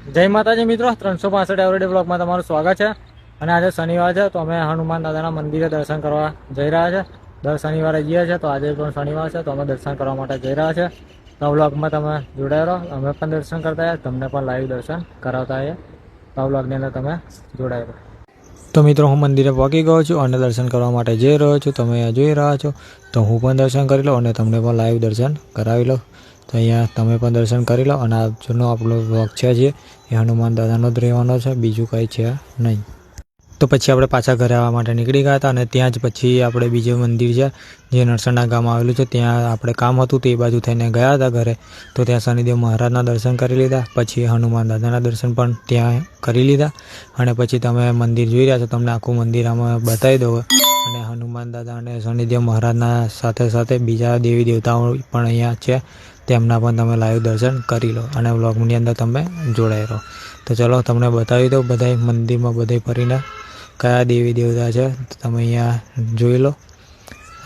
જય માતાજી મિત્રો, 365 એવરીડે બ્લોગમાં તમારું સ્વાગત છે। અને આજે શનિવાર છે તો અમે હનુમાન દાદાના મંદિરે દર્શન કરવા જઈ રહ્યા છે। દર શનિવારે જઈએ છીએ તો આજે પણ શનિવાર છે તો અમે દર્શન કરવા માટે જઈ રહ્યા છે। તો બ્લોગમાં તમે જોડાઈ રહો, અમે પણ દર્શન કરતા આવ્યા, તમને પણ લાઈવ દર્શન કરાવતા આવીએ। તો બ્લોગની અંદર તમે જોડાઈ રહો। તો મિત્રો હું મંદિરે પહોંચી ગયો છું અને દર્શન કરવા માટે જઈ રહ્યો છું। તમે જોઈ રહ્યા છો તો હું પણ દર્શન કરી લઉં અને તમને પણ લાઈવ દર્શન કરાવી લઉં। તો અહીંયા તમે પણ દર્શન કરી લો અને આજનો આપણો વ્લોગ છે જે એ હનુમાન દાદાનો જ રહેવાનો છે, બીજું કંઈ છે નહીં। તો પછી આપણે પાછા ઘરે આવવા માટે નીકળી ગયા હતા અને ત્યાં જ પછી આપણે બીજું મંદિર છે જે નરસંડા ગામ આવેલું છે, ત્યાં આપણે કામ હતું તો એ બાજુ થઈને ગયા હતા ઘરે। તો ત્યાં શનિદેવ મહારાજના દર્શન કરી લીધા, પછી હનુમાન દાદાના દર્શન પણ ત્યાં કરી લીધા અને પછી તમે મંદિર જોઈ રહ્યા છો, તમને આખું મંદિર આમાં બતાવી દઉં। અને હનુમાન દાદા અને શનિદેવ મહારાજના સાથે સાથે બીજા દેવી દેવતાઓ પણ અહીંયા છે, તેમના પણ તમે લાઈવ દર્શન કરી લો અને વ્લોગની અંદર તમે જોડાઈ રહો। તો ચલો તમને બતાવી દઉં બધાય મંદિરમાં બધે ફરીને કયા દેવી દેવતા છે તો તમે અહીંયા જોઈ લો।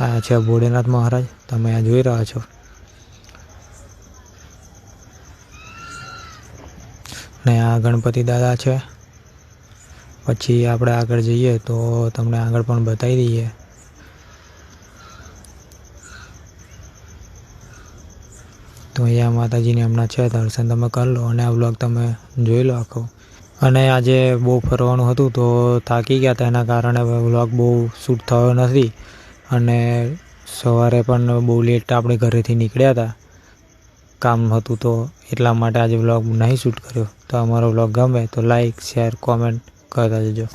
આ છે ભોળેનાથ મહારાજ, તમે અહીંયા જોઈ રહ્યા છો। ને આ ગણપતિ દાદા છે। પછી આપણે આગળ જઈએ તો તમને આગળ પણ બતાવી દઈએ। તો અહીંયા માતાજીને એમના છે દર્શન તમે કરી લો અને આ વ્લોગ તમે જોઈ લો આખો। અને આજે બહુ ફરવાનું હતું તો થાકી ગયા હતા, એના કારણે વ્લોગ બહુ શૂટ થયો નથી અને સવારે પણ બહુ લેટ આપણે ઘરેથી નીકળ્યા હતા, કામ હતું તો એટલા માટે આજે વ્લોગ નહીં શૂટ કર્યો। તો અમારો વ્લોગ ગમે તો લાઈક, શેર, કોમેન્ટ કરતા જજો।